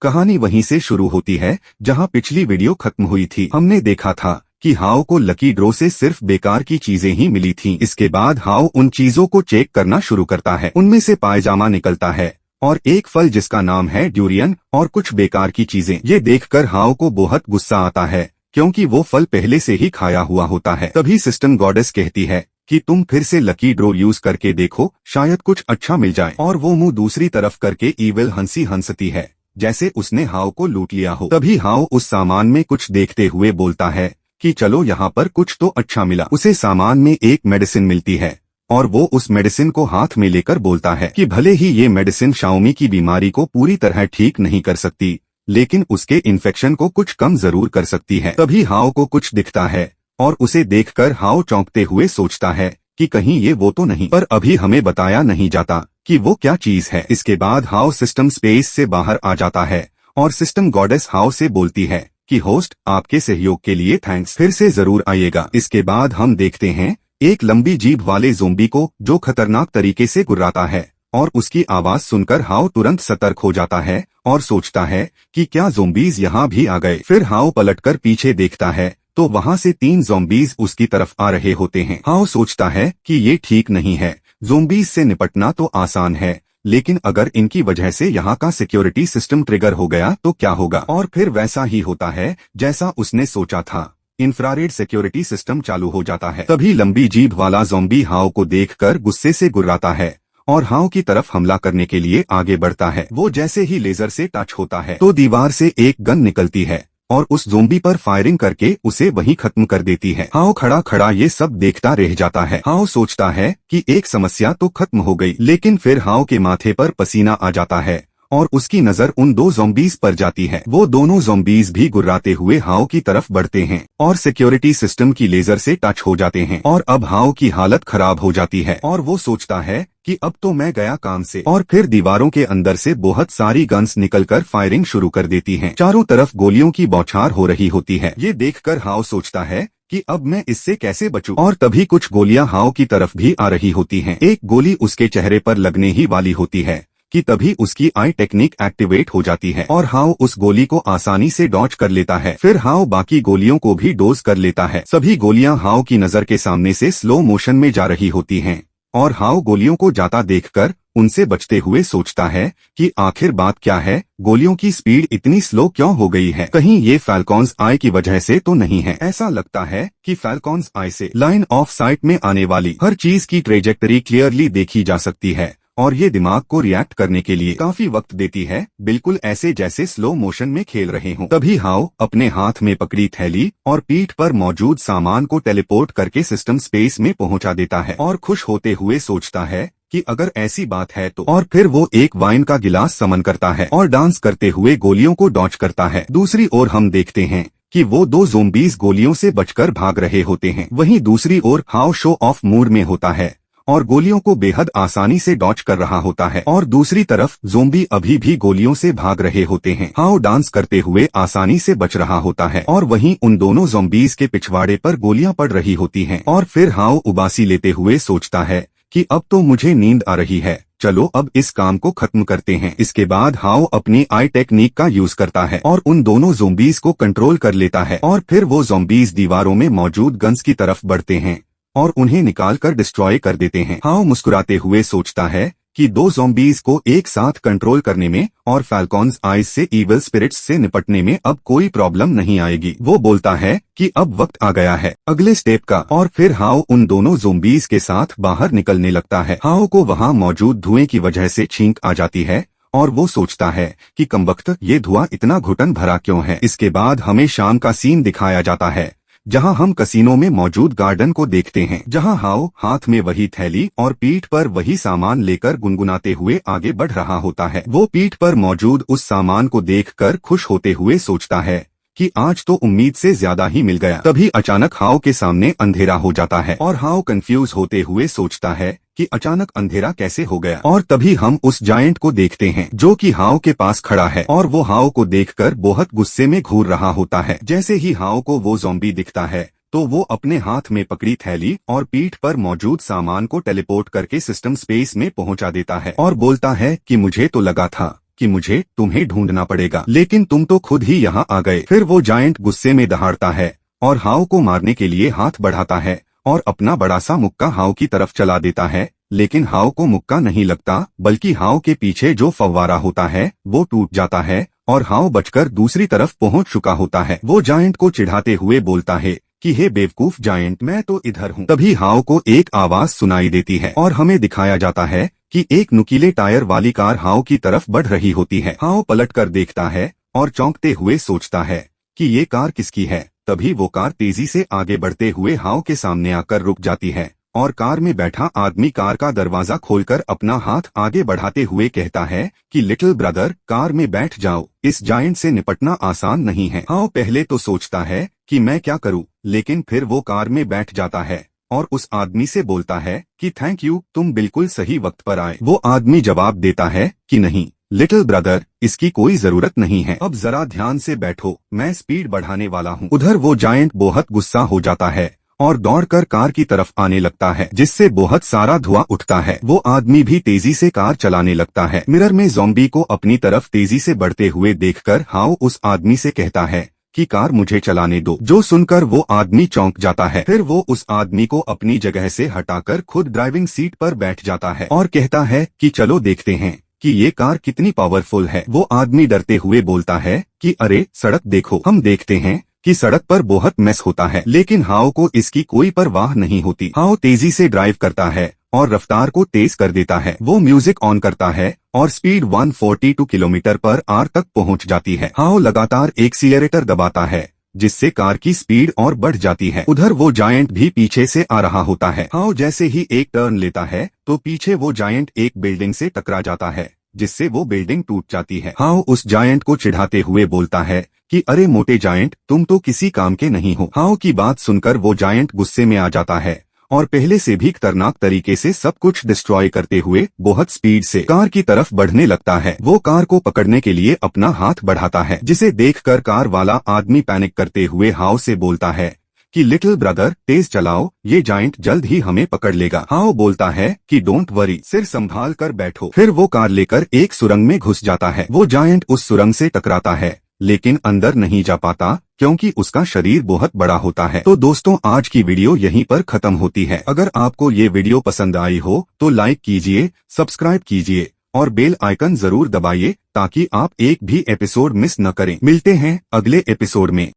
कहानी वहीं से शुरू होती है जहां पिछली वीडियो खत्म हुई थी। हमने देखा था कि हाओ को लकी ड्रॉ से सिर्फ बेकार की चीजें ही मिली थीं। इसके बाद हाओ उन चीजों को चेक करना शुरू करता है। उनमें से पायजामा निकलता है और एक फल जिसका नाम है ड्यूरियन और कुछ बेकार की चीजें। ये देखकर हाओ को बहुत गुस्सा आता है क्योंकि वो फल पहले से ही खाया हुआ होता है। तभी सिस्टम गॉडेस कहती है कि तुम फिर से लकी ड्रॉ यूज करके देखो, शायद कुछ अच्छा मिल जाए। और वो मुंह दूसरी तरफ करके ईविल हंसी हंसती है जैसे उसने हाओ को लूट लिया हो। तभी हाओ उस सामान में कुछ देखते हुए बोलता है कि चलो यहाँ पर कुछ तो अच्छा मिला। उसे सामान में एक मेडिसिन मिलती है और वो उस मेडिसिन को हाथ में लेकर बोलता है कि भले ही ये मेडिसिन शाओमी की बीमारी को पूरी तरह ठीक नहीं कर सकती, लेकिन उसके इन्फेक्शन को कुछ कम जरूर कर सकती है। तभी हाओ को कुछ दिखता है और उसे देखकर हाओ चौंकते हुए सोचता है कि कहीं ये वो तो नहीं, पर अभी हमें बताया नहीं जाता कि वो क्या चीज है। इसके बाद हाओ सिस्टम स्पेस से बाहर आ जाता है और सिस्टम गॉडेस हाओ से बोलती है कि होस्ट, आपके सहयोग के लिए थैंक्स, फिर से जरूर आइएगा। इसके बाद हम देखते हैं एक लंबी जीभ वाले ज़ोंबी को जो खतरनाक तरीके से गुर्राता है और उसकी आवाज सुनकर हाओ तुरंत सतर्क हो जाता है और सोचता है कि क्या ज़ोंबीज यहाँ भी आ गए। फिर हाओ पलटकर पीछे देखता है तो वहाँ से 3 ज़ोंबीज उसकी तरफ आ रहे होते हैं। हाओ सोचता है कि ये ठीक नहीं है। ज़ोंबीज से निपटना तो आसान है, लेकिन अगर इनकी वजह से यहाँ का सिक्योरिटी सिस्टम ट्रिगर हो गया तो क्या होगा। और फिर वैसा ही होता है जैसा उसने सोचा था। इंफ्रारेड सिक्योरिटी सिस्टम चालू हो जाता है। तभी लंबी जीभ वाला ज़ोंबी हाओ को देखकर गुस्से से गुर्राता है और हाओ की तरफ हमला करने के लिए आगे बढ़ता है। वो जैसे ही लेजर से टच होता है तो दीवार से एक गन निकलती है और उस ज़ोंबी पर फायरिंग करके उसे वहीं खत्म कर देती है। हाओ खड़ा खड़ा ये सब देखता रह जाता है। हाओ सोचता है कि एक समस्या तो खत्म हो गई, लेकिन फिर हाओ के माथे पर पसीना आ जाता है और उसकी नजर उन 2 ज़ोंबीज पर जाती है। वो दोनों ज़ोंबीज भी गुर्राते हुए हाओ की तरफ बढ़ते हैं और सिक्योरिटी सिस्टम की लेजर से टच हो जाते हैं और अब हाओ की हालत खराब हो जाती है और वो सोचता है कि अब तो मैं गया काम से। और फिर दीवारों के अंदर से बहुत सारी गन्स निकलकर फायरिंग शुरू कर देती हैं। चारों तरफ गोलियों की बौछार हो रही होती है। ये देखकर हाओ सोचता है कि अब मैं इससे कैसे बचूं। और तभी कुछ गोलियां हाओ की तरफ भी आ रही होती हैं। एक गोली उसके चेहरे पर लगने ही वाली होती है कि तभी उसकी आई टेक्निक एक्टिवेट हो जाती है और हाओ उस गोली को आसानी से डॉज कर लेता है। फिर हाओ बाकी गोलियों को भी डोज कर लेता है। सभी गोलियां हाओ की नजर के सामने से स्लो मोशन में जा रही होती हैं और हाओ गोलियों को जाता देखकर उनसे बचते हुए सोचता है कि आखिर बात क्या है, गोलियों की स्पीड इतनी स्लो क्यों हो गई है। कहीं ये फैल्कॉन्स आई की वजह से तो नहीं है। ऐसा लगता है कि फैल्कॉन्स आई से लाइन ऑफ साइट में आने वाली हर चीज की ट्रेजेक्टरी क्लियरली देखी जा सकती है और ये दिमाग को रिएक्ट करने के लिए काफी वक्त देती है, बिल्कुल ऐसे जैसे स्लो मोशन में खेल रहे हों। तभी हाओ अपने हाथ में पकड़ी थैली और पीठ पर मौजूद सामान को टेलीपोर्ट करके सिस्टम स्पेस में पहुंचा देता है और खुश होते हुए सोचता है कि अगर ऐसी बात है तो। और फिर वो एक वाइन का गिलास समन करता है और डांस करते हुए गोलियों को डॉज करता है। दूसरी ओर हम देखते हैं कि वो 2 ज़ोंबीज गोलियों से बचकर भाग रहे होते हैं। वहीं दूसरी ओर हाओ शो ऑफ मूड में होता है और गोलियों को बेहद आसानी से डॉज कर रहा होता है और दूसरी तरफ ज़ोंबी अभी भी गोलियों से भाग रहे होते हैं। हाओ डांस करते हुए आसानी से बच रहा होता है और वहीं उन दोनों ज़ोंबीज के पिछवाड़े पर गोलियां पड़ रही होती हैं। और फिर हाओ उबासी लेते हुए सोचता है कि अब तो मुझे नींद आ रही है, चलो अब इस काम को खत्म करते हैं। इसके बाद हाओ अपनी आई टेक्निक का यूज करता है और उन दोनों ज़ोंबीज को कंट्रोल कर लेता है और फिर वो ज़ोंबीज दीवारों में मौजूद गन्स की तरफ बढ़ते हैं और उन्हें निकाल कर डिस्ट्रॉय कर देते हैं। हाओ मुस्कुराते हुए सोचता है कि 2 ज़ोंबीज को एक साथ कंट्रोल करने में और फैल्कॉन्स आइज से इविल स्पिरिट्स से निपटने में अब कोई प्रॉब्लम नहीं आएगी। वो बोलता है कि अब वक्त आ गया है अगले स्टेप का और फिर हाओ उन दोनों ज़ोंबीज के साथ बाहर निकलने लगता है। हाओ को वहाँ मौजूद धुएं की वजह से छींक आ जाती है और वो सोचता है कि कमबख्त ये धुआं इतना घुटन भरा क्यों है। इसके बाद हमें शाम का सीन दिखाया जाता है जहां हम कसीनो में मौजूद गार्डन को देखते हैं, जहां हाओ हाथ में वही थैली और पीठ पर वही सामान लेकर गुनगुनाते हुए आगे बढ़ रहा होता है। वो पीठ पर मौजूद उस सामान को देखकर खुश होते हुए सोचता है कि आज तो उम्मीद से ज्यादा ही मिल गया। तभी अचानक हाओ के सामने अंधेरा हो जाता है और हाओ कंफ्यूज होते हुए सोचता है कि अचानक अंधेरा कैसे हो गया। और तभी हम उस जायंट को देखते हैं जो कि हाओ के पास खड़ा है और वो हाओ को देखकर बहुत गुस्से में घूर रहा होता है। जैसे ही हाओ को वो ज़ोंबी दिखता है तो वो अपने हाथ में पकड़ी थैली और पीठ पर मौजूद सामान को टेलीपोर्ट करके सिस्टम स्पेस में पहुंचा देता है और बोलता है कि मुझे तो लगा था कि मुझे तुम्हें ढूंढना पड़ेगा, लेकिन तुम तो खुद ही यहाँ आ गए। फिर वो जायंट गुस्से में दहाड़ता है और हाउ को मारने के लिए हाथ बढ़ाता है और अपना बड़ा सा मुक्का हाउ की तरफ चला देता है, लेकिन हाउ को मुक्का नहीं लगता, बल्कि हाउ के पीछे जो फव्वारा होता है वो टूट जाता है और हाउ बचकर दूसरी तरफ पहुंच चुका होता है। वो जायंट को चिढ़ाते हुए बोलता है कि हे बेवकूफ जायंट, मैं तो इधर हूँ। तभी हाउ को एक आवाज सुनाई देती है और हमें दिखाया जाता है कि एक नुकीले टायर वाली कार हाउ की तरफ बढ़ रही होती है। हाउ पलटकर देखता है और चौंकते हुए सोचता है कि ये कार किसकी है। तभी वो कार तेजी से आगे बढ़ते हुए हाउ के सामने आकर रुक जाती है और कार में बैठा आदमी कार का दरवाजा खोलकर अपना हाथ आगे बढ़ाते हुए कहता है कि लिटिल ब्रदर, कार में बैठ जाओ, इस जायंट से निपटना आसान नहीं है। हाउ पहले तो सोचता है कि मैं क्या करूं, लेकिन फिर वो कार में बैठ जाता है और उस आदमी से बोलता है कि थैंक यू, तुम बिल्कुल सही वक्त पर आए। वो आदमी जवाब देता है कि नहीं लिटिल ब्रदर, इसकी कोई जरूरत नहीं है, अब जरा ध्यान से बैठो, मैं स्पीड बढ़ाने वाला हूँ। उधर वो जायंट बहुत गुस्सा हो जाता है और दौड़कर कार की तरफ आने लगता है, जिससे बहुत सारा धुआं उठता है। वो आदमी भी तेजी से कार चलाने लगता है। मिरर में ज़ॉम्बी को अपनी तरफ तेजी से बढ़ते हुए देखकर हाउ उस आदमी से कहता है कि कार मुझे चलाने दो, जो सुनकर वो आदमी चौंक जाता है। फिर वो उस आदमी को अपनी जगह से हटाकर खुद ड्राइविंग सीट पर बैठ जाता है और कहता है कि चलो देखते हैं कि ये कार कितनी पावरफुल है। वो आदमी डरते हुए बोलता है कि अरे सड़क देखो। हम देखते हैं कि सड़क पर बहुत मेस होता है, लेकिन हाउ को इसकी कोई परवाह नहीं होती। हाउ तेजी से ड्राइव करता है और रफ्तार को तेज कर देता है। वो म्यूजिक ऑन करता है और स्पीड 142 किलोमीटर पर आर तक पहुंच जाती है। हाउ लगातार एक्सीलरेटर दबाता है, जिससे कार की स्पीड और बढ़ जाती है। उधर वो जायंट भी पीछे से आ रहा होता है। हाउ जैसे ही एक टर्न लेता है तो पीछे वो जायंट एक बिल्डिंग से टकरा जाता है, जिससे वो बिल्डिंग टूट जाती है। हाउ उस जायंट को चिढ़ाते हुए बोलता है कि अरे मोटे जायंट, तुम तो किसी काम के नहीं हो। हाउ की बात सुनकर वो जायंट गुस्से में आ जाता है और पहले से भी खतरनाक तरीके से सब कुछ डिस्ट्रॉय करते हुए बहुत स्पीड से कार की तरफ बढ़ने लगता है। वो कार को पकड़ने के लिए अपना हाथ बढ़ाता है, जिसे देखकर कार वाला आदमी पैनिक करते हुए हाउ से बोलता है कि लिटिल ब्रदर, तेज चलाओ, ये जायंट जल्द ही हमें पकड़ लेगा। हाउ बोलता है कि डोंट वरी, सिर संभाल कर बैठो। फिर वो कार लेकर एक सुरंग में घुस जाता है। वो जायंट उस सुरंग से टकराता है, लेकिन अंदर नहीं जा पाता क्योंकि उसका शरीर बहुत बड़ा होता है। तो दोस्तों, आज की वीडियो यहीं पर खत्म होती है। अगर आपको ये वीडियो पसंद आई हो तो लाइक कीजिए, सब्सक्राइब कीजिए और बेल आइकन जरूर दबाइए ताकि आप एक भी एपिसोड मिस न करें। मिलते हैं अगले एपिसोड में।